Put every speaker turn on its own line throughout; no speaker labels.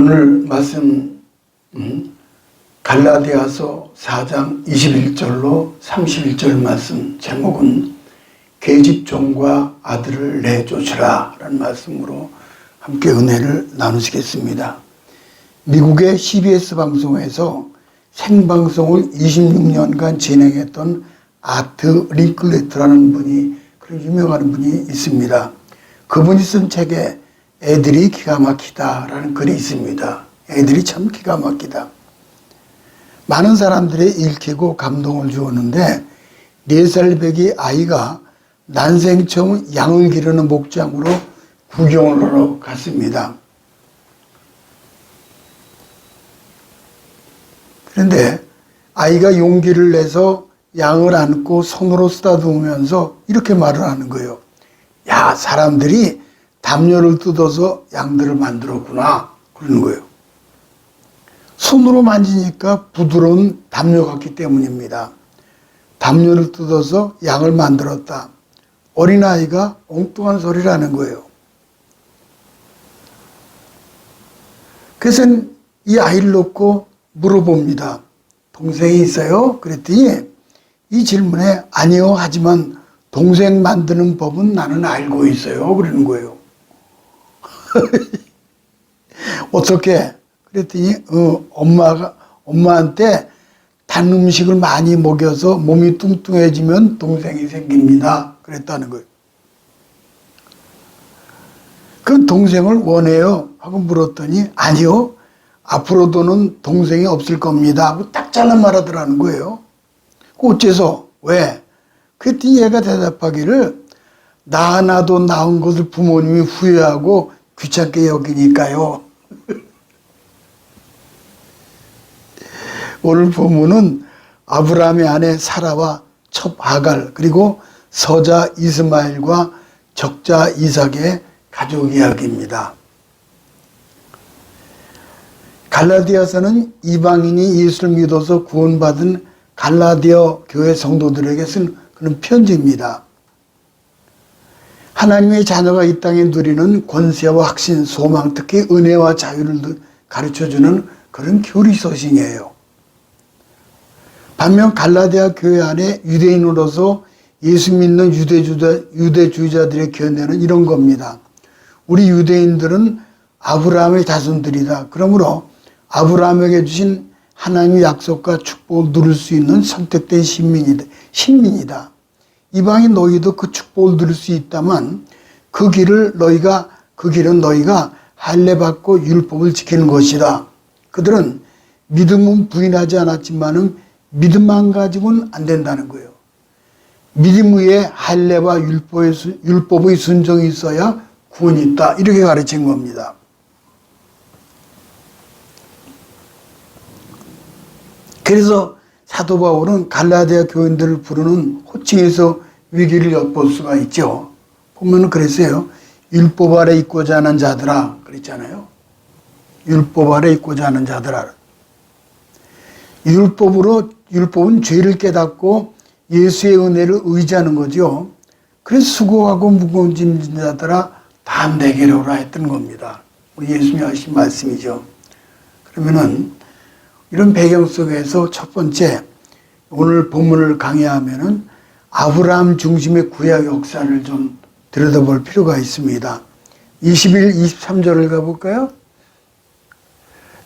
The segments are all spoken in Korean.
오늘 말씀 갈라디아서 4장 21절로 31절 말씀 제목은 계집종과 아들을 내쫓으라 라는 말씀으로 함께 은혜를 나누시겠습니다. 미국의 CBS 방송에서 생방송을 26년간 진행했던 아트 링클레트라는 분이, 그런 유명한 분이 있습니다. 그분이 쓴 책에 애들이 기가 막히다라는 글이 있습니다. 애들이 참 기가 막히다. 많은 사람들이 읽히고 감동을 주었는데 4살 배기 아이가 난생 처음 양을 기르는 목장으로 구경을 하러 갔습니다. 그런데 아이가 용기를 내서 양을 안고 손으로 쓰다듬으면서 이렇게 말을 하는 거예요. 야, 사람들이 담요를 뜯어서 양들을 만들었구나. 그러는 거예요. 손으로 만지니까 부드러운 담요 같기 때문입니다. 담요를 뜯어서 양을 만들었다. 어린아이가 엉뚱한 소리를 하는 거예요. 그래서 이 아이를 놓고 물어봅니다. 동생이 있어요? 그랬더니 이 질문에 아니요, 하지만 동생 만드는 법은 나는 알고 있어요. 그러는 거예요. 어떻게? 그랬더니 엄마한테 단 음식을 많이 먹여서 몸이 뚱뚱해지면 동생이 생깁니다. 그랬다는 거예요. 그 동생을 원해요? 하고 물었더니 아니요, 앞으로도는 동생이 없을 겁니다. 하고 딱 잘라 말하더라는 거예요. 어째서? 왜? 그랬더니 얘가 대답하기를 나 하나도 낳은 것을 부모님이 후회하고 귀찮게 여기니까요. 오늘 본문은 아브라함의 아내 사라와 첩 하갈, 그리고 서자 이스마엘과 적자 이삭의 가족 이야기입니다. 갈라디아서는 이방인이 예수를 믿어서 구원받은 갈라디아 교회 성도들에게 쓴 그런 편지입니다. 하나님의 자녀가 이 땅에 누리는 권세와 확신, 소망, 특히 은혜와 자유를 가르쳐주는 그런 교리서신이에요. 반면 갈라디아 교회 안에 유대인으로서 예수 믿는 유대주의자들의 견해는 이런 겁니다. 우리 유대인들은 아브라함의 자손들이다. 그러므로 아브라함에게 주신 하나님의 약속과 축복을 누릴 수 있는 선택된 신민이다. 이방인 너희도 그 축복을 누릴 수 있다만 그 길은 너희가 할례받고 율법을 지키는 것이다. 그들은 믿음은 부인하지 않았지만은 믿음만 가지고는 안 된다는 거예요. 믿음 위에 할례와 율법의 순종이 있어야 구원이 있다. 이렇게 가르친 겁니다. 그래서 사도 바울은 갈라디아 교인들을 부르는 호칭에서 위기를 엿볼 수가 있죠. 보면 그랬어요. 율법 아래 있고자 하는 자들아. 그랬잖아요. 율법 아래 있고자 하는 자들아. 율법은 죄를 깨닫고 예수의 은혜를 의지하는 거죠. 그래서 수고하고 무거운 짐진 자들아 다 내게로 오라 했던 겁니다. 우리 예수님이 하신 말씀이죠. 그러면은 이런 배경 속에서 첫 번째, 오늘 본문을 강의하면은 아브라함 중심의 구약 역사를 좀 들여다볼 필요가 있습니다. 21, 23절을 가볼까요?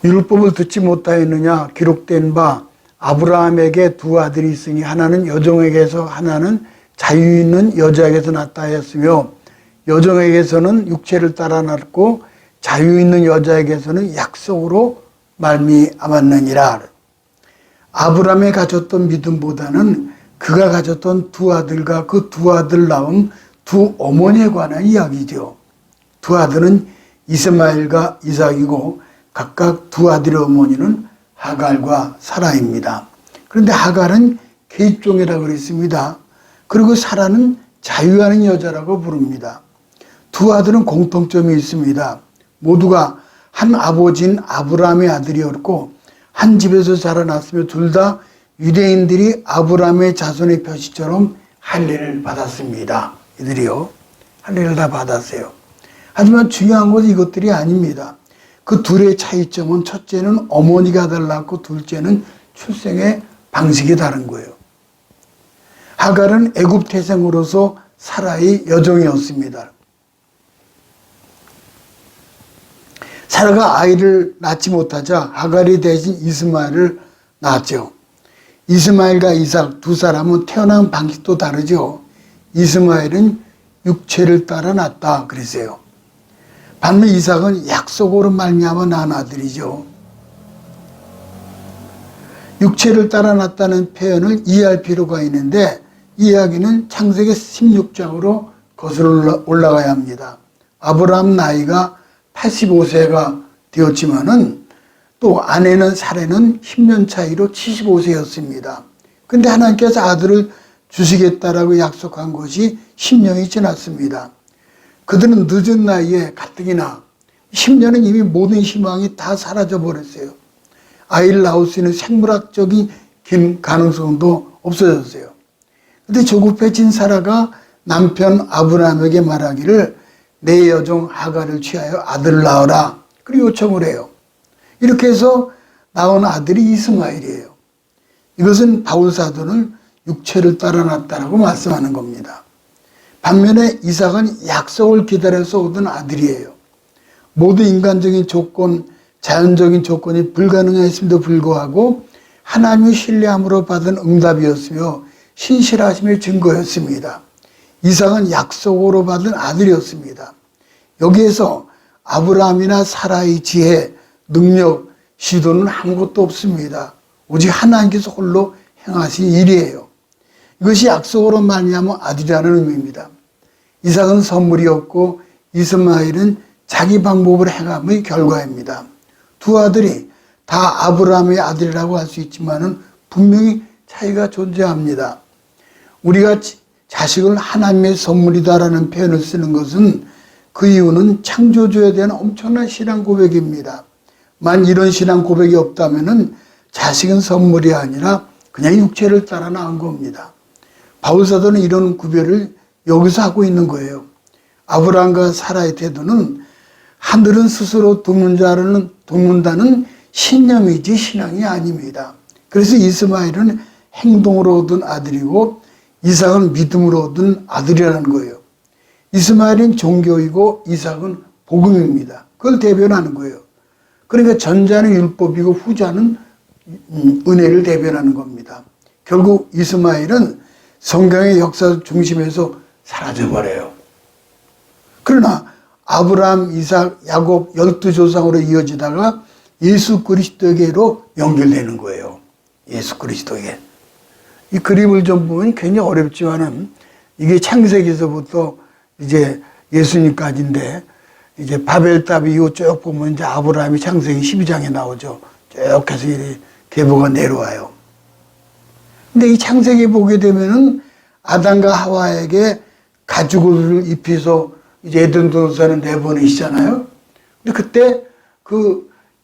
율법을 듣지 못하였느냐? 기록된 바 아브라함에게 두 아들이 있으니 하나는 여종에게서 하나는 자유 있는 여자에게서 낳았다 하였으며 여종에게서는 육체를 따라 낳았고 자유 있는 여자에게서는 약속으로 말미암았느니라. 아브라함이 가졌던 믿음보다는 그가 가졌던 두 아들과 그 두 아들 낳은 두 어머니에 관한 이야기죠. 두 아들은 이스마엘과 이삭이고 각각 두 아들의 어머니는 하갈과 사라입니다. 그런데 하갈은 계집종이라고 그랬습니다. 그리고 사라는 자유하는 여자라고 부릅니다. 두 아들은 공통점이 있습니다. 모두가 한 아버지인 아브라함의 아들이었고 한 집에서 자라났으며 둘 다 유대인들이 아브라함의 자손의 표시처럼 할례를 받았습니다. 이들이요. 할례를 다 받았어요. 하지만 중요한 것은 이것들이 아닙니다. 그 둘의 차이점은 첫째는 어머니가 아들을 낳고 둘째는 출생의 방식이 다른 거예요. 하갈은 애굽 태생으로서 사라의 여종이었습니다. 사라가 아이를 낳지 못하자 하갈이 대신 이스마엘을 낳았죠. 이스마엘과 이삭 두 사람은 태어난 방식도 다르죠. 이스마엘은 육체를 따라 낳았다 그랬어요. 반면 이삭은 약속으로 말미암아 낳은 아들이죠. 육체를 따라 낳았다는 표현을 이해할 필요가 있는데 이 이야기는 창세기 16장으로 거슬러 올라가야 합니다. 아브라함 나이가 85세가 되었지만은 또 아내는 사례는 10년 차이로 75세였습니다. 근데 하나님께서 아들을 주시겠다라고 약속한 것이 10년이 지났습니다. 그들은 늦은 나이에 가뜩이나 10년은 이미 모든 희망이 다 사라져 버렸어요. 아이를 낳을 수 있는 생물학적인 가능성도 없어졌어요. 근데 조급해진 사라가 남편 아브라함에게 말하기를 내 여종 하갈을 취하여 아들을 낳으라 그리고 요청을 해요. 이렇게 해서 나온 아들이 이스마엘이에요. 이것은 바울 사도는 육체를 따라 낳았다라고 말씀하는 겁니다. 반면에 이삭은 약속을 기다려서 얻은 아들이에요. 모두 인간적인 조건, 자연적인 조건이 불가능했음에도 불구하고 하나님의 신뢰함으로 받은 응답이었으며 신실하심의 증거였습니다. 이삭은 약속으로 받은 아들이었습니다. 여기에서 아브라함이나 사라의 지혜, 능력, 시도는 아무것도 없습니다. 오직 하나님께서 홀로 행하신 일이에요. 이것이 약속으로 말미암아 아들이라는 의미입니다. 이삭은 선물이었고 이스마엘은 자기 방법으로 행함의 결과입니다. 두 아들이 다 아브라함의 아들이라고 할 수 있지만 분명히 차이가 존재합니다. 우리가 자식을 하나님의 선물이다라는 표현을 쓰는 것은 그 이유는 창조주에 대한 엄청난 신앙 고백입니다. 만 이런 신앙 고백이 없다면 자식은 선물이 아니라 그냥 육체를 따라 낳은 겁니다. 바울 사도는 이런 구별을 여기서 하고 있는 거예요. 아브라함과 사라의 태도는 하늘은 스스로 돕는다는 신념이지 신앙이 아닙니다. 그래서 이스마엘은 행동으로 얻은 아들이고 이삭은 믿음으로 얻은 아들이라는 거예요. 이스마엘은 종교이고 이삭은 복음입니다. 그걸 대변하는 거예요. 그러니까 전자는 율법이고 후자는 은혜를 대변하는 겁니다. 결국 이스마엘은 성경의 역사 중심에서 사라져버려요. 그러나 아브라함, 이삭, 야곱 12조상으로 이어지다가 예수 그리스도에게로 연결되는 거예요. 예수 그리스도에게. 이 그림을 좀 보면 굉장히 어렵지만은 이게 창세기에서부터 이제 예수님까지인데 이제 바벨탑 이후 쭉 보면 이제 아브라함이 창세기 12장에 나오죠. 쭉 해서 이 계보가 내려와요. 근데 이 창세기 보게 되면은 아담과 하와에게 가죽을 입혀서 이제 에덴 동산을 내보내시잖아요. 근데 그때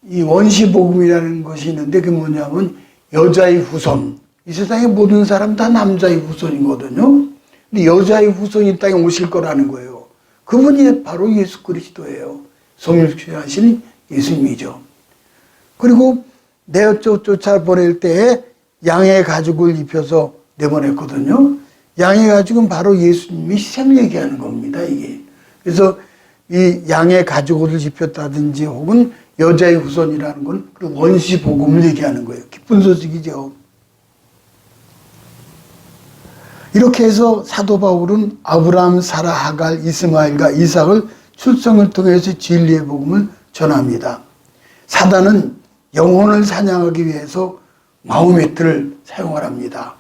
이 원시복음이라는 것이 있는데 그게 뭐냐면 여자의 후손. 이 세상의 모든 사람 다 남자의 후손이거든요. 근데 여자의 후손이 이 땅에 오실 거라는 거예요. 그분이 바로 예수 그리스도예요. 성육신하신 예수님이죠. 그리고 쫓아 보낼 때에 양의 가죽을 입혀서 내보냈거든요. 양의 가죽은 바로 예수님이 희생 얘기하는 겁니다, 이게. 그래서 이 양의 가죽을 입혔다든지 혹은 여자의 후손이라는 건 원시 복음을 얘기하는 거예요. 기쁜 소식이죠. 이렇게 해서 사도 바울은 아브라함, 사라, 하갈, 이스마엘과 이삭을 출생을 통해서 진리의 복음을 전합니다. 사단은 영혼을 사냥하기 위해서 마호메트를 사용을 합니다.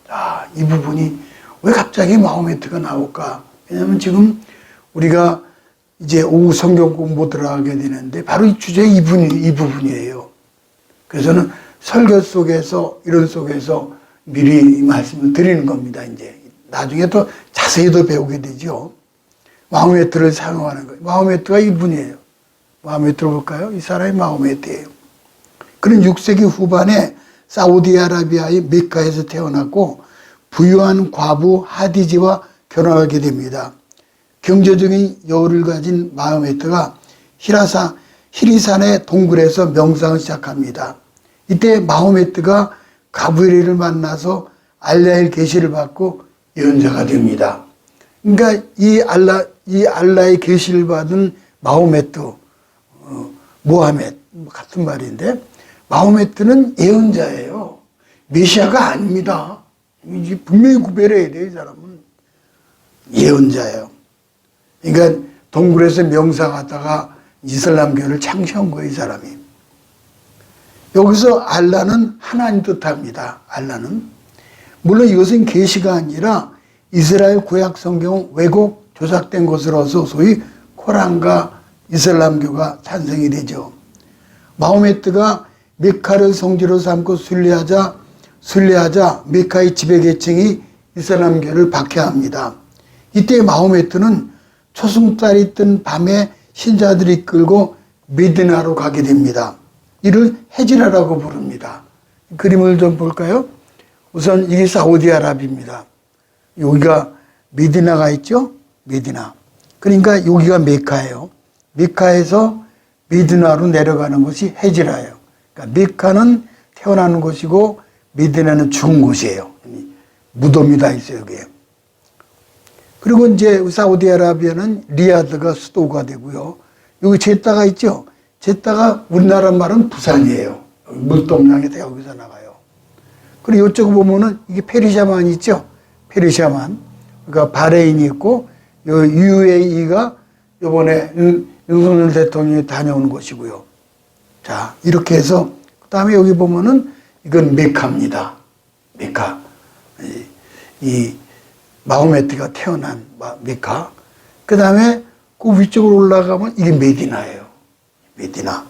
자, 이 부분이 왜 갑자기 마호메트가 나올까? 왜냐하면 지금 우리가 이제 오후 성경 공부 들어가게 되는데 바로 이 주제 이 부분이에요. 그래서는 설교 속에서 이런 속에서 미리 이 말씀을 드리는 겁니다. 이제 나중에 또 자세히 더 배우게 되죠. 마호메트를 사용하는 거예요. 마호메트가 이분이에요. 마호메트를 볼까요? 이 사람이 마호메트예요. 그는 6세기 후반에 사우디아라비아의 메카에서 태어났고 부유한 과부 하디지와 결혼하게 됩니다. 경제적인 여유를 가진 마호메트가 히라사 히리산의 동굴에서 명상을 시작합니다. 이때 마호메트가 가브리엘을 만나서 알라의 계시를 받고 예언자가 됩니다. 그러니까 이 알라의 계시를 받은 마호메트, 모하메드 같은 말인데, 마호메트는 예언자예요. 메시아가 아닙니다. 분명히 구별해야 돼요, 이 사람은. 예언자예요. 그러니까 동굴에서 명상하다가 이슬람교를 창시한 거예요, 이 사람이. 여기서 알라는 하나님 뜻합니다. 알라는. 물론 이것은 계시가 아니라 이스라엘 구약 성경 왜곡 조작된 것으로서 소위 코란과 이슬람교가 탄생이 되죠. 마호메트가 메카를 성지로 삼고 순례하자 메카의 지배계층이 이슬람교를 박해합니다. 이때 마호메트는 초승달이 뜬 밤에 신자들이 이끌고 메디나로 가게 됩니다. 이를 헤지라라고 부릅니다. 그림을 좀 볼까요? 우선 이게 사우디아라비아입니다. 여기가 메디나가 있죠? 메디나. 그러니까 여기가 메카예요. 메카에서 메디나로 내려가는 것이 헤지라예요. 그러니까 메카는 태어나는 곳이고 메디나는 죽은 곳이에요. 무덤이 다 있어요, 여기에. 그리고 이제 사우디아라비아는 리야드가 수도가 되고요. 여기 제따가 있죠? 제따가 우리나라 말은 부산이에요. 물동량에서 여기서 나가요. 그리고 이쪽 보면은 이게 페르시아만 있죠? 페르시아만. 그러니까 바레인이 있고, UAE가 이번에 윤석열 대통령이 다녀온 곳이고요. 자, 이렇게 해서, 그 다음에 여기 보면은 이건 메카입니다. 메카. 이 마호메트가 태어난 메카. 그 다음에 그 위쪽으로 올라가면 이게 메디나예요. 메디나.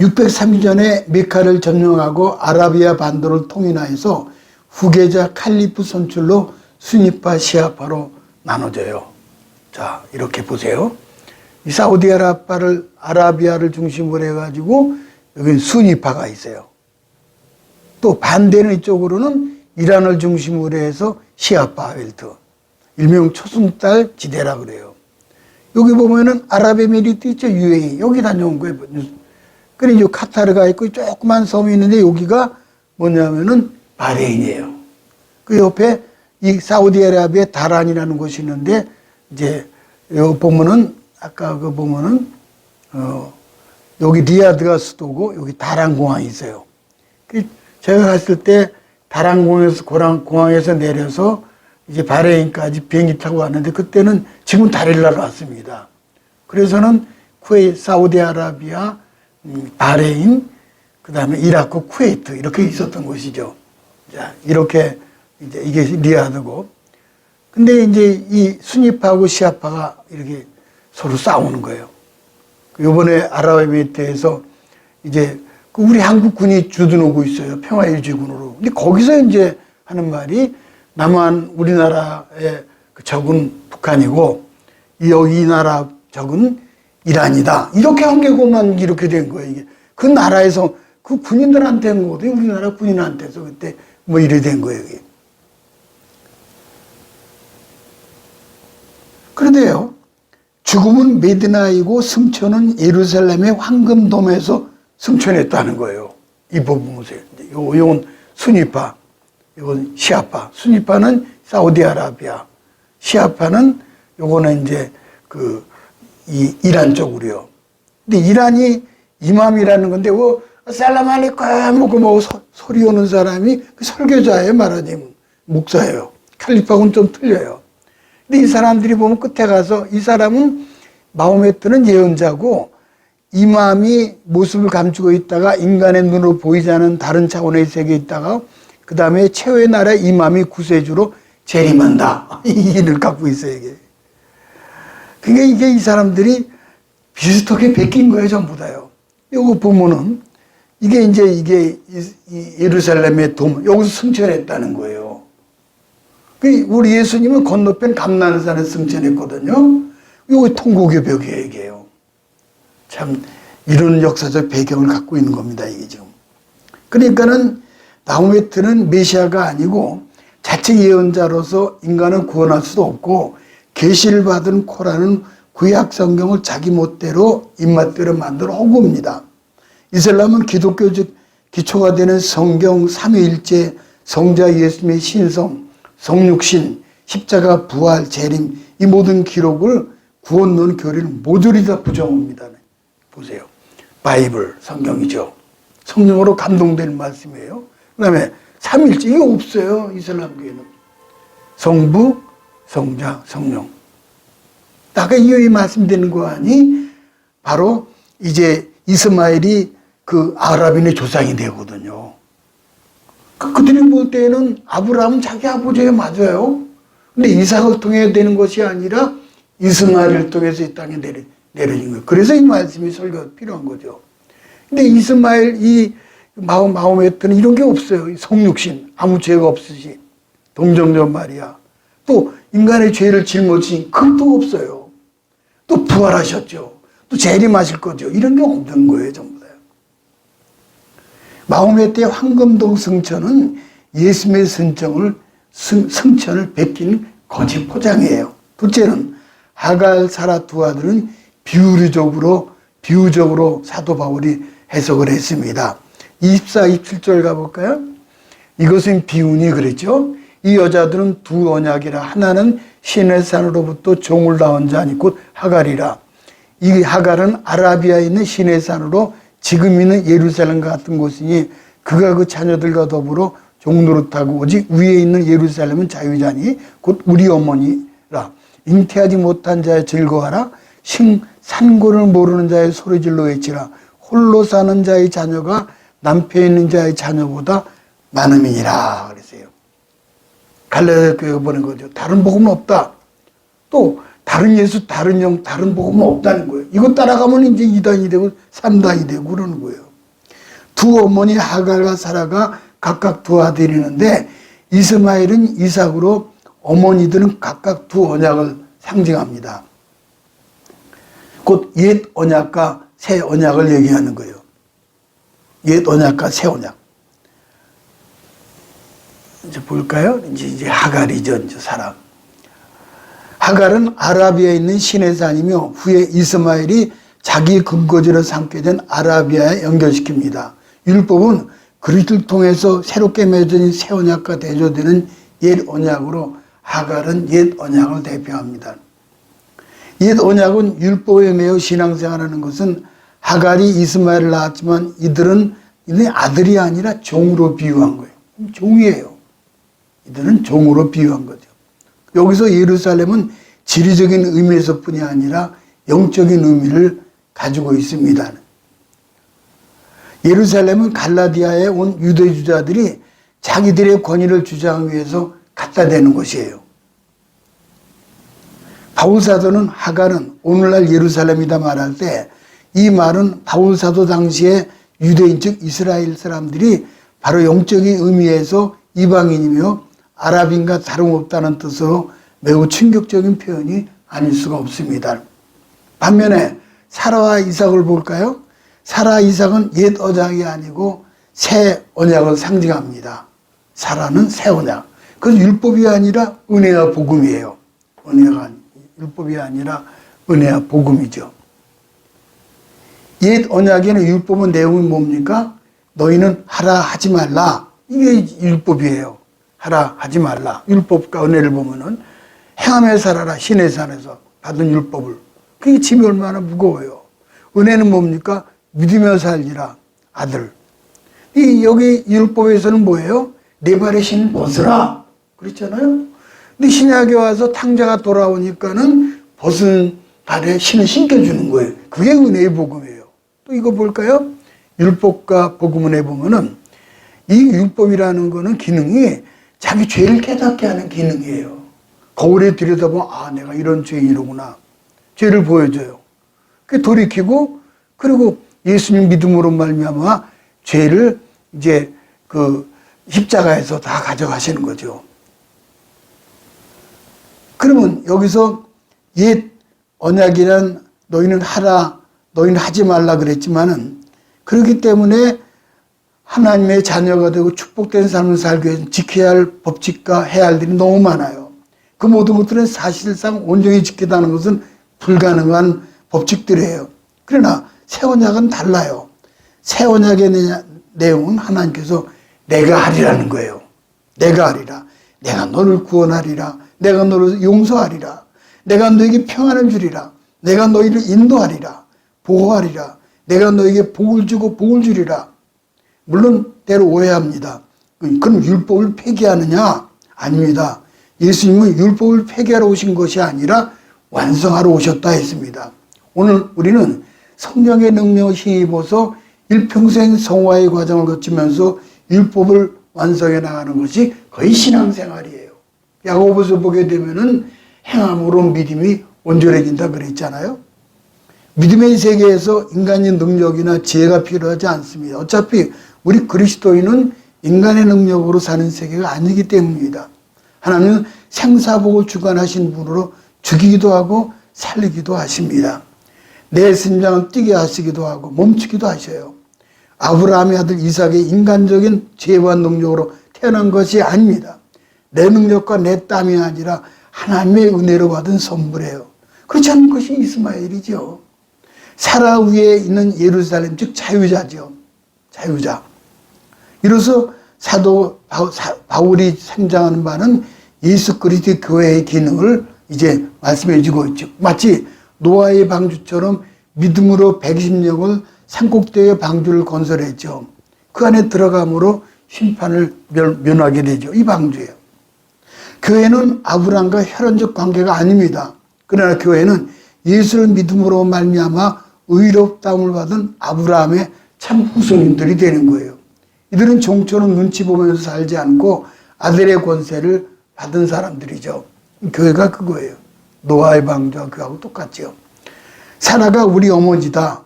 603년에 메카를 점령하고 아라비아 반도를 통일하여서 후계자 칼리프 선출로 수니파, 시아파로 나눠져요. 자, 이렇게 보세요. 이 아라비아를 중심으로 해가지고 여기 수니파가 있어요. 또 반대는 이쪽으로는 이란을 중심으로 해서 시아파 벨트, 일명 초승달 지대라 그래요. 여기 보면은 아랍에미리트 있죠, UAE. 여기 다녀온 거예요. 그리고 카타르가 있고 조그만 섬이 있는데 여기가 뭐냐면은 바레인이에요. 그 옆에 이 사우디아라비아 다란이라는 곳이 있는데 이제 여기 보면은 아까 그 보면은 여기 리야드가 수도고 여기 다란 공항이 있어요. 제가 갔을 때 다란 공항에서 내려서 이제 바레인까지 비행기 타고 왔는데 그때는 지금 다릴라로 왔습니다. 그래서는 사우디아라비아, 바레인, 그 다음에 이라크, 쿠웨이트 이렇게 있었던 곳이죠. 자, 이렇게 이제 이게 리야드고. 근데 이제 이 수니파하고 시아파가 이렇게 서로 싸우는 거예요. 요번에 아랍에미리트에서 이제 우리 한국군이 주둔하고 있어요. 평화유지군으로. 근데 거기서 이제 하는 말이 남한 우리나라의 그 적은 북한이고 이 나라 적은 이란이다. 이렇게 한 개고만 이렇게 된 거예요. 이게 그 나라에서 그 군인들한테 한 거거든요. 우리나라 군인한테서 그때 뭐 이래 된 거예요. 이게. 그런데요. 죽음은 메디나이고 승천은 예루살렘의 황금돔에서 승천했다는 거예요. 이 부분 보세요. 이건 수니파, 이건 시아파. 수니파는 사우디아라비아, 시아파는 요거는 이제 이 이란 쪽으로요. 근데 이란이 이맘이라는 건데 살람 알레이쿰 뭐 소리 오는 사람이 그 설교자예요, 말하자면 목사예요. 칼리파하고는 좀 틀려요. 근데 이 사람들이 보면 끝에 가서 이 사람은 마호메트는 예언자고 이맘이 모습을 감추고 있다가 인간의 눈으로 보이지 않은 다른 차원의 세계에 있다가 그 다음에 최후의 나라 이맘이 구세주로 재림한다. 이 일을 갖고 있어요, 이게. 그러니까 이게 이 사람들이 비슷하게 베낀 거예요, 전부 다요. 요거 보면은 이게 예루살렘의 돔, 여기서 승천했다는 거예요. 우리 예수님은 건너편 감난산에 승천했거든요. 요거 통곡의 벽이에요, 이게요. 참, 이런 역사적 배경을 갖고 있는 겁니다, 이게 지금. 그러니까는, 마호메트는 메시아가 아니고, 자체 예언자로서 인간을 구원할 수도 없고, 계시를 받은 코란은 구약 성경을 자기 멋대로 입맛대로 만든 허구입니다. 이슬람은 기독교적 기초가 되는 성경 삼위일체, 성자 예수님의 신성, 성육신, 십자가, 부활, 재림 이 모든 기록을 구원론 교리를 모조리 다 부정합니다. 보세요. 바이블, 성경이죠. 성령으로 감동되는 말씀이에요. 그 다음에 삼일째 이게 없어요. 이슬람교회는. 성부, 성자, 성령. 아까 이 말씀드리는 거 아니? 바로 이제 이스마엘이 그 아랍인의 조상이 되거든요. 그들이 볼 때는 아브라함은 자기 아버지가 맞아요. 근데 이삭을 통해 되는 것이 아니라 이스마엘을 통해서 이 땅에 내려진 거예요. 그래서 이 말씀이 설교가 필요한 거죠. 근데 이스마엘 이 마호메트는 이런 게 없어요. 성육신, 아무 죄가 없으신 동정녀 마리아. 또 인간의 죄를 짊어진 그것도 없어요. 또 부활하셨죠. 또 재림하실 거죠. 이런 게 없는 거예요. 전부 다. 마호메트의 황금동 성천은 예수님의 성천을 베낀 거짓 포장이에요. 둘째는 하갈, 사라 두 아들은 비유적으로 사도 바울이 해석을 했습니다. 24, 27절 가볼까요? 이것은 비유니 그랬죠. 이 여자들은 두 언약이라 하나는 신의 산으로부터 종을 낳은 자니 곧 하갈이라. 이 하갈은 아라비아에 있는 신의 산으로 지금 있는 예루살렘 같은 곳이니 그가 그 자녀들과 더불어 종노릇하고 오직 위에 있는 예루살렘은 자유자니 곧 우리 어머니라. 잉태하지 못한 자의 즐거워하라. 산고를 모르는 자의 소리질러 외치라. 홀로 사는 자의 자녀가 남편 있는 자의 자녀보다 많음이니라 그랬어요. 갈라디아 교회가 보낸 거죠. 다른 복음은 없다. 또 다른 예수, 다른 영, 다른 복음은 없다는 거예요. 이거 따라가면 이제 2단이 되고 3단이 되고 그러는 거예요. 두 어머니 하갈과 사라가 각각 두 아들이는데 이스마엘은 이삭으로 어머니들은 각각 두 언약을 상징합니다. 곧 옛 언약과 새 언약을 얘기하는 거예요. 옛 언약과 새 언약. 이제 볼까요? 이제 하갈이죠, 이제 사람. 하갈은 아라비아에 있는 신의 산이며 후에 이스마엘이 자기 근거지로 삼게 된 아라비아에 연결시킵니다. 율법은 그리스도를 통해서 새롭게 맺어진 새 언약과 대조되는 옛 언약으로 하갈은 옛 언약을 대표합니다. 옛 언약은 율법에 매여 신앙생활하는 것은 하갈이 이스마엘을 낳았지만 이들은 아들이 아니라 종으로 비유한 거예요. 종이에요. 이들은 종으로 비유한 거죠. 여기서 예루살렘은 지리적인 의미에서뿐이 아니라 영적인 의미를 가지고 있습니다. 예루살렘은 갈라디아에 온 유대주자들이 자기들의 권위를 주장하기 위해서 갖다 대는 곳이에요. 바울사도는 하갈은 오늘날 예루살렘이다 말할 때 이 말은 바울사도 당시에 유대인 즉 이스라엘 사람들이 바로 영적인 의미에서 이방인이며 아랍인과 다름없다는 뜻으로 매우 충격적인 표현이 아닐 수가 없습니다. 반면에 사라와 이삭을 볼까요? 사라, 이삭은 옛 언약이 아니고 새 언약을 상징합니다. 사라는 새 언약. 그래서 율법이 아니라 은혜와 복음이에요. 율법이 아니라 은혜와 복음이죠. 옛 언약에는 율법의 내용이 뭡니까? 너희는 하라 하지 말라. 이게 율법이에요. 하라 하지 말라. 율법과 은혜를 보면은 행함에 살아라. 신의 산에서 받은 율법을. 그게 짐이 얼마나 무거워요. 은혜는 뭡니까? 믿으며 살리라. 아들. 여기 율법에서는 뭐예요? 내 발에 신 벗으라. 그렇잖아요. 근데 신약에 와서 탕자가 돌아오니까는 벗은 발에 신을 신겨주는 거예요. 그게 은혜의 복음이에요. 또 이거 볼까요? 율법과 복음을 해보면은 이 율법이라는 거는 기능이 자기 죄를 깨닫게 하는 기능이에요. 거울에 들여다보면 아 내가 이런 죄인이로구나. 죄를 보여줘요. 그 돌이키고 그리고 예수님 믿음으로 말미암아 죄를 이제 그 십자가에서 다 가져가시는 거죠. 그러면 여기서 옛 언약이란 너희는 하라, 너희는 하지 말라 그랬지만은 그렇기 때문에 하나님의 자녀가 되고 축복된 삶을 살기 위해서 지켜야 할 법칙과 해야 할 일이 너무 많아요. 그 모든 것들은 사실상 온전히 지키다는 것은 불가능한 법칙들이에요. 그러나 새 언약은 달라요. 새 언약의 내용은 하나님께서 내가 하리라는 거예요. 내가 하리라. 내가 너를 구원하리라. 내가 너를 용서하리라. 내가 너에게 평안을 주리라. 내가 너희를 인도하리라. 보호하리라. 내가 너에게 복을 주고 복을 주리라. 물론 때로 오해합니다. 그럼 율법을 폐기하느냐? 아닙니다. 예수님은 율법을 폐기하러 오신 것이 아니라 완성하러 오셨다 했습니다. 오늘 우리는 성령의 능력을 힘입어서 일평생 성화의 과정을 거치면서 율법을 완성해 나가는 것이 거의 신앙생활이에요. 야고보서 보게 되면은 행함으로 믿음이 온전해진다 그랬잖아요. 믿음의 세계에서 인간의 능력이나 지혜가 필요하지 않습니다. 어차피 우리 그리스도인은 인간의 능력으로 사는 세계가 아니기 때문입니다. 하나님은 생사복을 주관하신 분으로 죽이기도 하고 살리기도 하십니다. 내 심장을 뛰게 하시기도 하고 멈추기도 하셔요. 아브라함의 아들 이삭의 인간적인 지혜와 능력으로 태어난 것이 아닙니다. 내 능력과 내 땀이 아니라 하나님의 은혜로 받은 선물이에요. 그렇지 않은 것이 이스마엘이죠. 사라 위에 있는 예루살렘, 즉 자유자죠. 자유자. 이로써 사도 바울이 생장하는 바는 예수 그리스도의 교회의 기능을 이제 말씀해 주고 있죠. 마치 노아의 방주처럼 믿음으로 120력을 산꼭대기의 방주를 건설했죠. 그 안에 들어감으로 심판을 면하게 되죠. 이 방주예요. 교회는 아브라함과 혈연적 관계가 아닙니다. 그러나 교회는 예수를 믿음으로 말미암아 의롭다움을 받은 아브라함의 참 후손인들이 되는 거예요. 이들은 종처럼 눈치 보면서 살지 않고 아들의 권세를 받은 사람들이죠. 교회가 그거예요. 노아의 방주와 그하고 똑같죠. 사라가 우리 어머니다.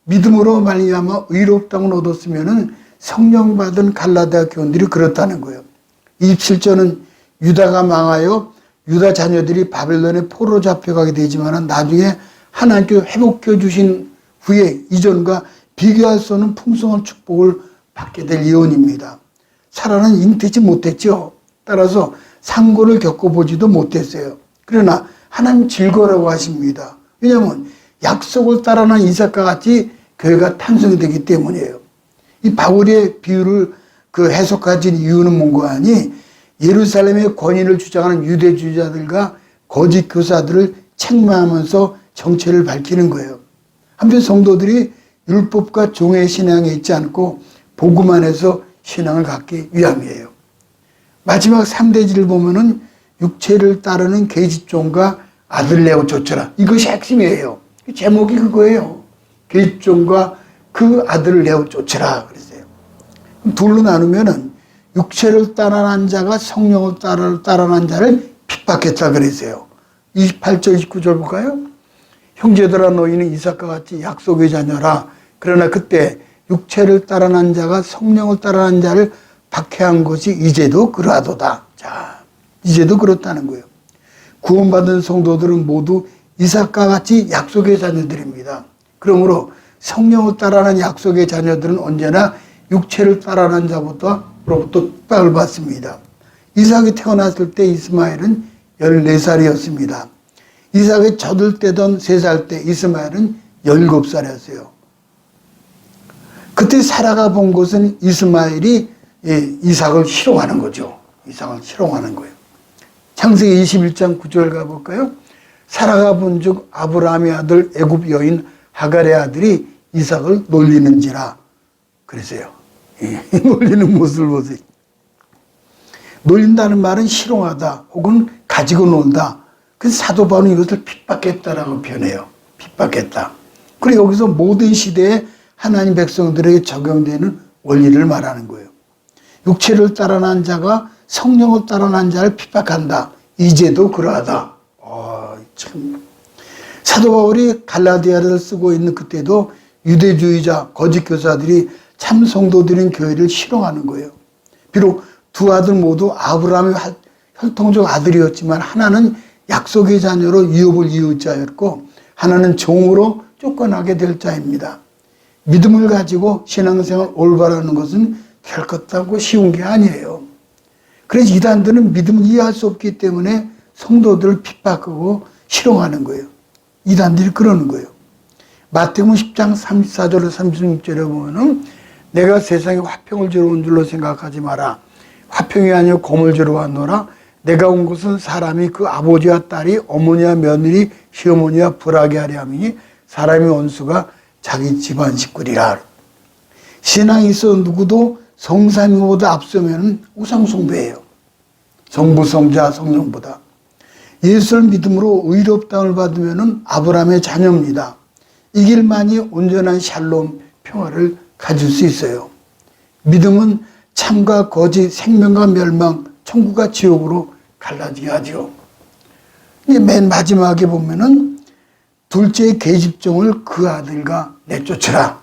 믿음으로 말미암아 의롭다움을 얻었으면은 성령 받은 갈라디아 교인들이 그렇다는 거예요. 27절은 유다가 망하여 유다 자녀들이 바벨론에 포로로 잡혀가게 되지만 나중에 하나님께 회복해 주신 후에 이전과 비교할 수 없는 풍성한 축복을 받게 될 예언입니다. 사라는 잉태치 못했죠. 따라서 상고를 겪어보지도 못했어요. 그러나 하나님 즐거라고 하십니다. 왜냐하면 약속을 따라난 이삭과 같이 교회가 탄생이 되기 때문이에요. 이 바울의 비유를 해석하신 이유는 뭔가 하니 예루살렘의 권위를 주장하는 유대주의자들과 거짓 교사들을 책망하면서 정체를 밝히는 거예요. 한편 성도들이 율법과 종의 신앙에 있지 않고 복음 안에서 신앙을 갖기 위함이에요. 마지막 3대지를 보면은 육체를 따르는 계집종과 아들 내어 쫓아라. 이것이 핵심이에요. 제목이 그거예요. 계집종과 그 아들을 내어 쫓아라 그랬어요. 둘로 나누면은 육체를 따라난 자가 성령을 따라난 자를 핍박했다 그랬어요. 28절 29절 볼까요? 형제들아 너희는 이삭과 같이 약속의 자녀라. 그러나 그때 육체를 따라난 자가 성령을 따라난 자를 박해한 것이 이제도 그러하도다. 자, 이제도 그렇다는 거예요. 구원받은 성도들은 모두 이삭과 같이 약속의 자녀들입니다. 그러므로 성령을 따라난 약속의 자녀들은 언제나 육체를 따라난 자로부터 핍박을 받습니다. 이삭이 태어났을 때 이스마엘은 14살이었습니다. 이삭이 젖을 떼던 3살 때 이스마엘은 17살이었어요. 그때 사라가 본 것은 이스마엘이 이삭을 희롱하는 거죠. 이삭을 희롱하는 거예요. 창세기 21장 9절 가볼까요? 사라가 본즉 아브라함의 아들 애굽 여인 하갈의 아들이 이삭을 놀리는지라 그랬어요. 놀리는 모습을 보세요. 놀린다는 말은 희롱하다 혹은 가지고 놀다. 그래서 사도 바울은 이것을 핍박했다라고 표현해요. 핍박했다. 그리고 여기서 모든 시대에 하나님 백성들에게 적용되는 원리를 말하는 거예요. 육체를 따라난 자가 성령을 따라난 자를 핍박한다. 이제도 그러하다. 참. 사도 바울이 갈라디아를 쓰고 있는 그때도 유대주의자, 거짓 교사들이 참 성도들인 교회를 희롱하는 거예요. 비록 두 아들 모두 아브라함의 혈통적 아들이었지만 하나는 약속의 자녀로 유업을 이을 자였고 하나는 종으로 쫓겨나게 될 자입니다. 믿음을 가지고 신앙생활 올바르는 것은 결코 쉬운 게 아니에요. 그래서 이단들은 믿음을 이해할 수 없기 때문에 성도들을 핍박하고 희롱하는 거예요. 이단들이 그러는 거예요. 마태복음 10장 34절로 36절에 보면은 내가 세상에 화평을 주러 온 줄로 생각하지 마라. 화평이 아니라 검을 주러 왔노라. 내가 온 것은 사람이 그 아버지와 딸이 어머니와 며느리 시어머니와 불하게 하려 함이니 사람의 원수가 자기 집안 식구리라. 신앙이 있어 누구도 성삼위보다 앞서면 우상숭배예요. 성부, 성자, 성령보다. 예수를 믿음으로 의롭다움을 받으면 아브라함의 자녀입니다. 이 길만이 온전한 샬롬, 평화를 가질 수 있어요. 믿음은 참과 거짓, 생명과 멸망, 천국과 지옥으로 갈라지게 하죠. 이제 맨 마지막에 보면은 둘째의 계집종을 그 아들과 내쫓으라.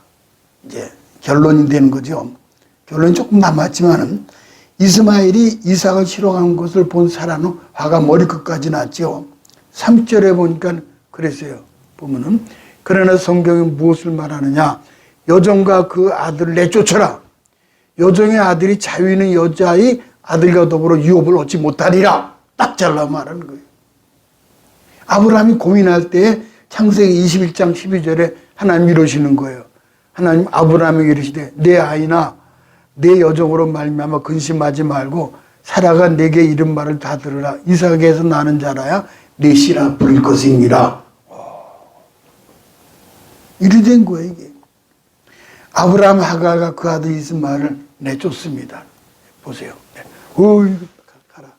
이제 결론이 되는 거죠. 결론이 조금 남았지만은 이스마엘이 이삭을 실어간 것을 본 사라는 화가 머리끝까지 났죠. 3절에 보니까 그랬어요. 보면은 그러나 성경이 무엇을 말하느냐. 여종과 그 아들을 내쫓아라. 여종의 아들이 자유 있는 여자의 아들과 더불어 유업을 얻지 못하리라. 딱 잘라 말하는 거예요. 아브라함이 고민할 때 창세기 21장 12절에 하나님 이러시는 거예요. 하나님 아브라함에게 이르시되 내 아이나 내 여종으로 말미암아 근심하지 말고 사라가 내게 이른 말을 다 들으라. 이삭에게서 나는 자라야 내 씨라 부를 것이니라. 이리 된 거예요 이게. 아브라함 하갈과 그 아들 이스마엘을 내쫓습니다. 보세요. 가라.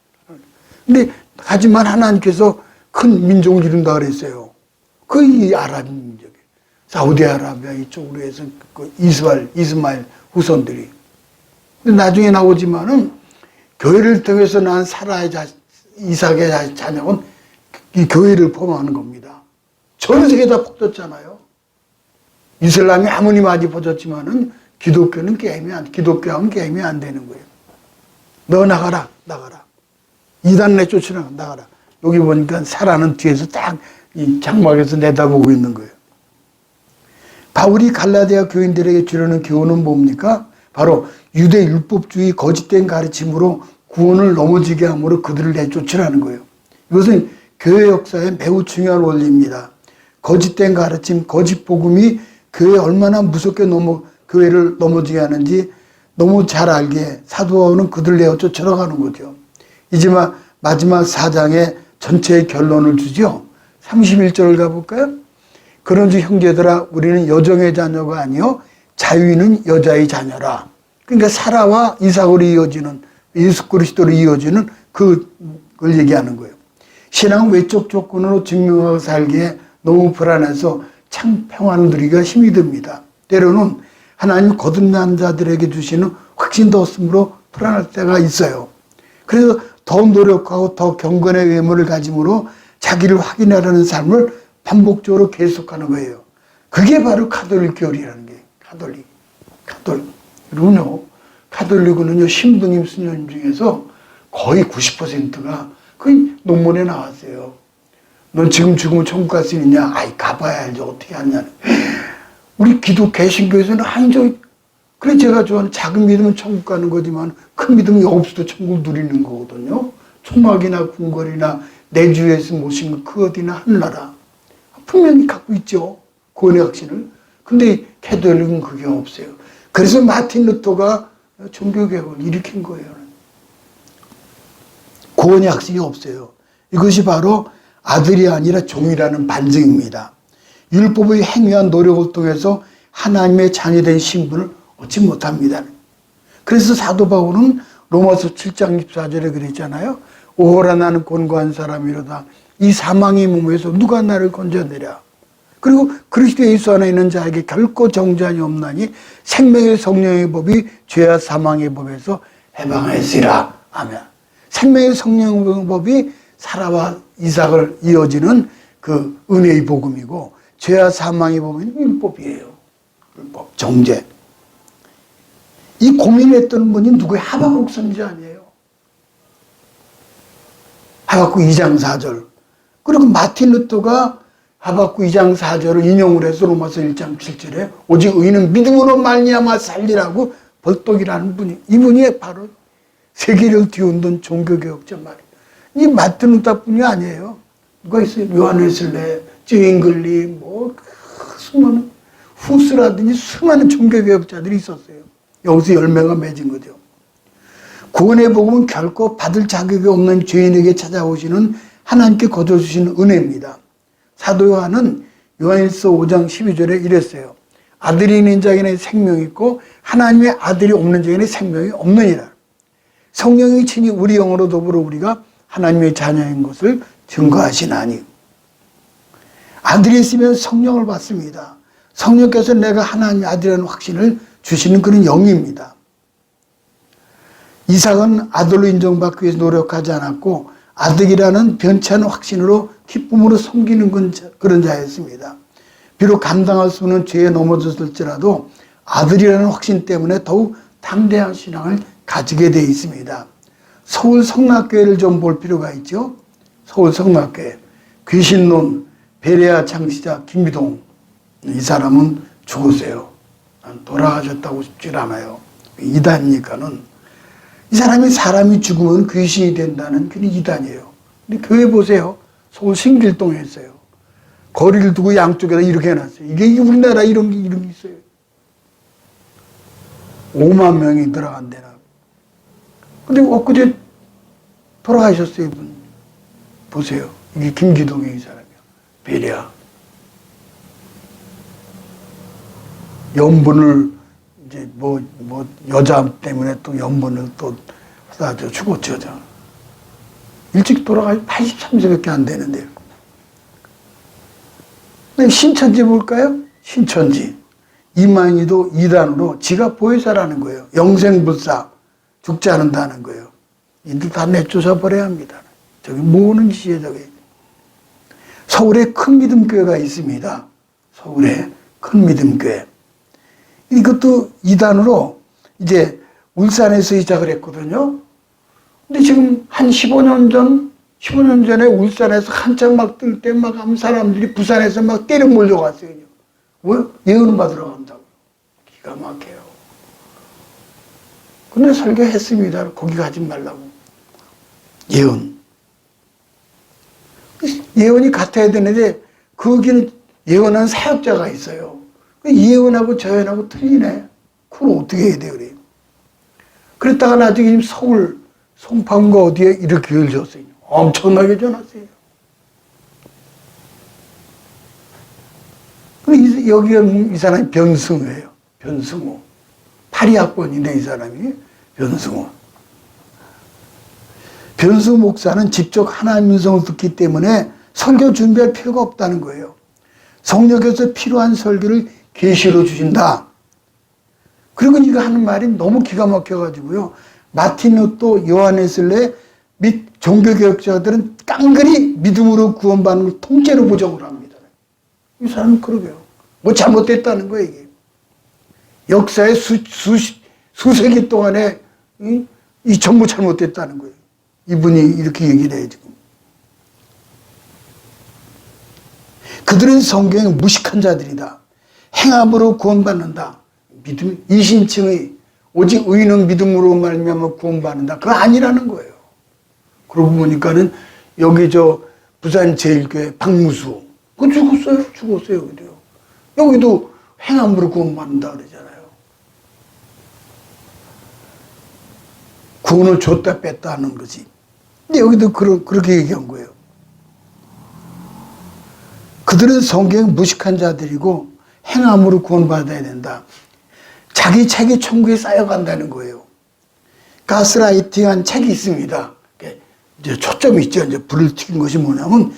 근데 하지만 하나님께서 큰 민족을 이룬다 그랬어요. 그 아랍 민족이 사우디아라비아 이쪽으로 해서 그 이스마엘 후손들이. 근데 나중에 나오지만은 교회를 통해서 난 사라의 이삭의 자녀는 이 교회를 포함하는 겁니다. 전 세계 다 퍼졌잖아요. 이슬람이 아무리 많이 퍼졌지만은 기독교는 기독교하고는 게임이 안 되는 거예요. 너 나가라. 이단 내쫓으라. 나가라. 여기 보니까 사라는 뒤에서 딱 이 장막에서 내다보고 있는 거예요. 바울이 갈라디아 교인들에게 주려는 교훈은 뭡니까? 바로 유대 율법주의 거짓된 가르침으로 구원을 넘어지게 함으로 그들을 내쫓으라는 거예요. 이것은 교회 역사에 매우 중요한 원리입니다. 거짓된 가르침, 거짓 복음이 교회에 얼마나 무섭게 교회를 넘어지게 하는지 너무 잘 알기에 사도 바울은 그들을 내어 쫓아가는 거죠. 이제 마지막 4장에 전체의 결론을 주죠. 31절을 가볼까요? 그런즉 형제들아 우리는 여종의 자녀가 아니요 자유 있는 여자의 자녀라. 그러니까 사라와 이삭으로 이어지는 예수 그리스도로 이어지는 그걸 얘기하는 거예요. 신앙 외적 조건으로 증명하고 살기에 너무 불안해서 참 평안을 누리기가 힘이 듭니다. 때로는 하나님 거듭난 자들에게 주시는 확신도 없으므로 불안할 때가 있어요. 그래서 더 노력하고 더 경건의 외모를 가짐으로 자기를 확인하려는 삶을 반복적으로 계속하는 거예요. 그게 바로 가톨릭 교리라는 게 가톨릭. 그러면요, 가톨릭은요, 신부님, 수녀님 중에서 거의 90%가 그 논문에 나왔어요. 넌 지금 죽으면 천국 갈 수 있냐? 아이, 가봐야 알죠. 어떻게 하냐. 우리 개신교에서는 한적, 그래, 제가 좋아하는 작은 믿음은 천국 가는 거지만 큰 믿음은 없어도 천국을 누리는 거거든요. 초막이나 궁궐이나 내 주에서 모시면 그 어디나 하늘나라. 분명히 갖고 있죠. 구원의 확신을. 근데 가톨릭은 그게 없어요. 그래서 마틴 루터가 종교개혁을 일으킨 거예요. 구원의 확신이 없어요. 이것이 바로 아들이 아니라 종이라는 반증입니다. 율법의 행위한 노력을 통해서 하나님의 자녀된 신분을 얻지 못합니다. 그래서 사도 바울은 로마서 7장 24절에 그랬잖아요. 오호라 나는 곤고한 사람이로다. 이 사망의 몸에서 누가 나를 건져내랴. 그리고 그리스도 예수 안에 있는 자에게 결코 정죄함이 없나니 생명의 성령의 법이 죄와 사망의 법에서 해방하였으리라. 아멘. 생명의 성령의 법이 사라와 이삭을 이어지는 그 은혜의 복음이고 죄와 사망의 법은 율법이에요. 율법, 정죄. 이 고민했던 분이 누구예요? 하박국 선지자 아니에요? 하박국 2장 4절. 그리고 마틴 루터가 하박국 2장 4절을 인용을 해서 로마서 1장 7절에 오직 의인은 믿음으로 말미암아 살리라고 벌떡이라는 분이, 이분이 바로 세계를 뒤흔든 종교개혁자 말이에요. 이 마틴 루터뿐이 아니에요. 누가 있어요? 요한웨슬레, eng글리, 뭐 수많은 후스라든지 수많은 종교개혁자들이 있었어요. 여기서 열매가 맺은 거죠. 구원의 복음은 결코 받을 자격이 없는 죄인에게 찾아오시는 하나님께 거둬주시는 은혜입니다. 사도 요한은 요한일서 5장 12절에 이랬어요. 아들이 있는 자에게는 생명이 있고 하나님의 아들이 없는 자에게는 생명이 없느니라. 성령이 친히 우리 영으로 더불어 우리가 하나님의 자녀인 것을 증거하시나니. 아들이 있으면 성령을 받습니다. 성령께서 내가 하나님의 아들이라는 확신을 주시는 그런 영입니다. 이삭은 아들로 인정받기 위해서 노력하지 않았고 아들이라는 변치 않은 확신으로 기쁨으로 섬기는 그런 자였습니다. 비록 감당할 수 없는 죄에 넘어졌을지라도 아들이라는 확신 때문에 더욱 담대한 신앙을 가지게 되어 있습니다. 서울 성락교회를 좀 볼 필요가 있죠. 서울 성락교회 귀신론 베레아 창시자 김미동, 이 사람은 죽었어요. 돌아가셨다고 싶지 않아요. 이단이니까는. 이 사람이 죽으면 귀신이 된다는 그런 이단이에요. 근데 교회 보세요. 서울 신길동에 있어요. 거리를 두고 양쪽에다 이렇게 해놨어요. 이게 우리나라 이런 게 있어요. 5만 명이 들어간대나. 근데 엊그제 돌아가셨어요, 이분. 보세요. 이게 김기동의 이 사람이요. 베레아. 연분을 이제 뭐 여자 때문에 또 연분을 또 쏴줘 죽었죠. 일찍 돌아가 83세밖에 안 되는데요. 신천지 볼까요? 신천지. 이만희도 이단으로 지가 보혜사라는 거예요. 영생불사. 죽지 않는다는 거예요. 이들 다 내쫓아 버려야 합니다. 저기 뭐하는 짓이에요, 저게. 서울에 큰 믿음교회가 있습니다. 서울에 큰 믿음교회. 이것도 이단으로 이제 울산에서 시작을 했거든요. 근데 지금 한 15년 전에 울산에서 한참 막 뜰 때 막 사람들이 부산에서 막 때려 몰려갔어요. 왜? 예언 받으러 간다고. 기가 막혀요. 근데 설교했습니다. 거기 가지 말라고. 예언. 예언이 같아야 되는데 거기는 예언하는 사역자가 있어요. 예언하고 저언하고 틀리네. 그걸 어떻게 해야 돼, 그래. 그랬다가 나중에 지금 서울 송파구가 어디에 이렇게 교회를 줬어요. 엄청나게 전화했어요. 여기가 이 사람이 변승우예요. 변승우. 82학번인데 이 사람이 변승우. 변승우 목사는 직접 하나님 음성을 듣기 때문에 설교 준비할 필요가 없다는 거예요. 성령께서 필요한 설교를 계시로 주신다. 그리고 이거 하는 말이 너무 기가 막혀가지고요. 마틴 루터, 요한웨슬레 및 종교개혁자들은 깡그리 믿음으로 구원받는 걸 통째로 부정을 합니다. 이 사람은 그러게요. 뭐 잘못됐다는 거예요, 이게. 역사의 수세기 동안에 이 전부 잘못됐다는 거예요. 이분이 이렇게 얘기를 해요, 지금. 그들은 성경에 무식한 자들이다. 행함으로 구원받는다. 믿음, 이신층의 오직 의인은 믿음으로 말미암아 구원받는다. 그거 아니라는 거예요. 그러고 보니까는 여기 부산 제일교회 박무수. 그거 죽었어요, 여기도요. 여기도 행함으로 구원받는다 그러잖아요. 구원을 줬다 뺐다 하는 거지. 근데 여기도 그렇게 얘기한 거예요. 그들은 성경 무식한 자들이고 행함으로 구원받아야 된다. 자기 책이 천국에 쌓여간다는 거예요. 가스라이팅한 책이 있습니다. 이제 초점이 있죠. 이제 불을 튀긴 것이 뭐냐면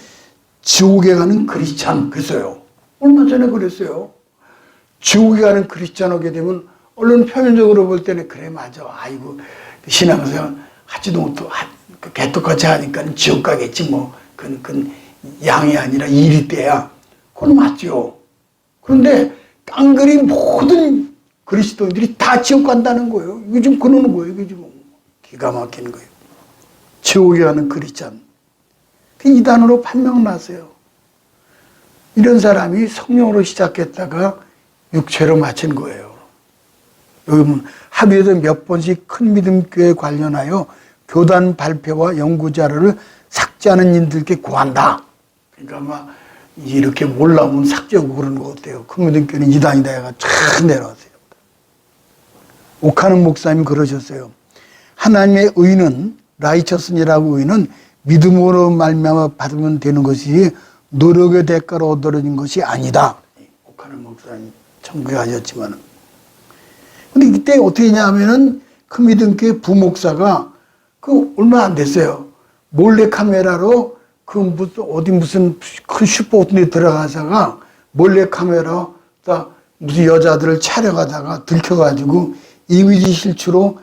지옥에 가는 크리스찬. 그랬어요. 얼마 전에 그랬어요. 지옥에 가는 크리스찬 오게 되면 언론 표면적으로 볼 때는 그래 맞아. 아이고 신앙생활 하지도 못하고 개떡같이 하니까 지옥 가겠지 뭐. 그건 양이 아니라 일이 때야. 그건 맞죠. 그런데 깡그리 모든 그리스도인들이 다 지옥 간다는 거예요. 이게 지금 그러는 거예요. 이게 지금 기가 막히는 거예요. 지옥에 가는 크리스찬. 이단으로 판명났어요. 이런 사람이 성령으로 시작했다가 육체로 마친 거예요. 여기 보면 하루에도 몇 번씩 큰 믿음교회에 관련하여 교단 발표와 연구 자료를 삭제하는 인들께 구한다. 그러니까 아마 이렇게 올라오면 삭제하고 그러는 것 같아요. 큰미등교는 이단이다 해가 쫙 내려왔어요. 오카는 목사님이 그러셨어요. 하나님의 의는, 라이처스니라고 의는 믿음으로 말미암아 받으면 되는 것이 노력의 대가로 얻어진 것이 아니다. 오카는 목사님 천국에 가셨지만은. 근데 이때 어떻게 했냐면은 큰미등교회 부목사가 그 얼마 안 됐어요. 몰래 카메라로 그 무슨 큰 슈퍼 같은 데 들어가다가 몰래 카메라 무슨 여자들을 촬영하다가 들켜가지고 이미지 실추로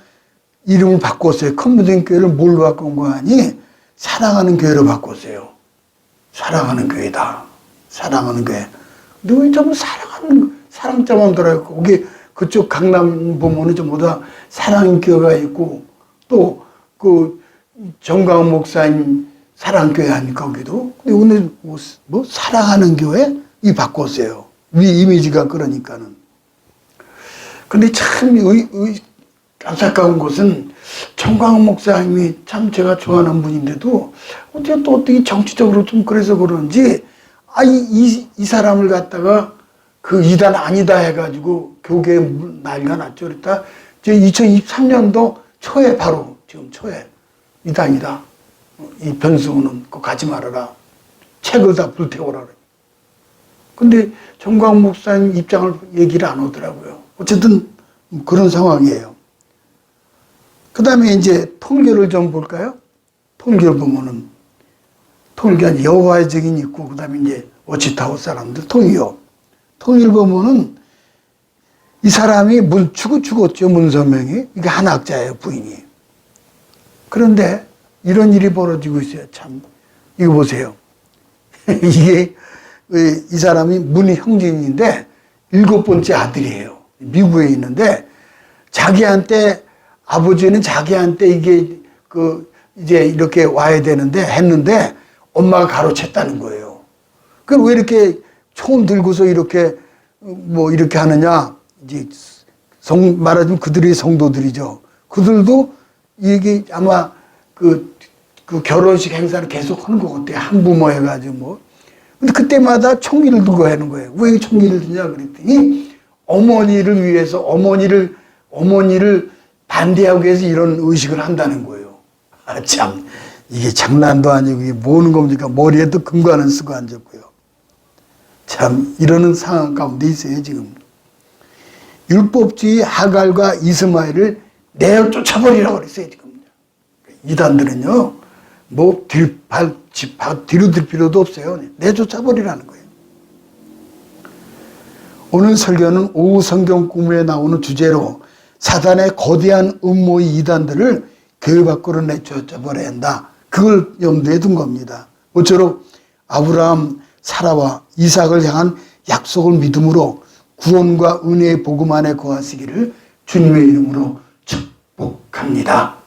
이름을 바꿨어요. 큰미등교회를 뭘로 바꾼 거 아니? 사랑하는 교회로 바꿨어요. 사랑하는 교회다. 사랑하는 교회. 근데 왜 전부 사랑자만 들어있고, 거기 그쪽 강남 보면은 전부 다 사랑교회가 있고, 또 그 정광 목사님 사랑교회 아닙니까, 거기도? 근데 오늘 뭐 사랑하는 교회? 이 바꿨어요. 위 이미지가 그러니까는. 근데 참 안타까운 것은 정광 목사님이 참 제가 좋아하는 분인데도 어떻게 정치적으로 좀 그래서 그런지 이 사람을 갖다가 그 이단 아니다 해가지고 교계에 난리가 났죠. 그랬다 2023년도 초에 바로 지금 초에 이단이다. 이 변수는 그거 가지 말아라. 책을 다 불태워라. 근데 정광 목사님 입장을 얘기를 안 하더라고요. 어쨌든 그런 상황이에요. 그 다음에 이제 통계를 좀 볼까요? 통계를 보면은, 통계가 여호와의 증인이 있고, 그 다음에 이제 워치타워 사람들, 통이요. 통일을 보면은 이 사람이 죽었죠, 문선명이. 이게 한학자예요, 부인이. 그런데 이런 일이 벌어지고 있어요, 참. 이거 보세요. 이게, 이 사람이 문 형진인데, 7번째 아들이에요. 미국에 있는데, 자기한테, 아버지는 자기한테 이게, 이제 이렇게 와야 되는데, 했는데, 엄마가 가로챘다는 거예요. 그럼 왜 이렇게 총 들고서 이렇게, 이렇게 하느냐. 이제, 말하자면 그들이 성도들이죠. 그들도 이게 아마 그 결혼식 행사를 계속 하는 것 같아요. 한부모 해가지고 뭐. 근데 그때마다 총기를 들고 하는 거예요. 왜 총기를 드냐 그랬더니, 어머니를 위해서, 어머니를 반대하기 위해서 이런 의식을 한다는 거예요. 아, 참. 이게 장난도 아니고, 이게 뭐는 겁니까? 머리에도 금관을 쓰고 앉았고요. 참, 이러는 상황 가운데 있어요, 지금. 율법주의 하갈과 이스마엘을 내어 쫓아버리라고 그랬어요, 지금. 이단들은요, 뒤로 들 필요도 없어요. 내쫓아버리라는 거예요. 오늘 설교는 오후 성경 꿈에 나오는 주제로 사단의 거대한 음모의 이단들을 교회 밖으로 내쫓아버려야 한다. 그걸 염두에 둔 겁니다. 모쪼록 아브라함, 사라와 이삭을 향한 약속을 믿음으로 구원과 은혜의 복음 안에 거하시기를 주님의 이름으로 축복합니다.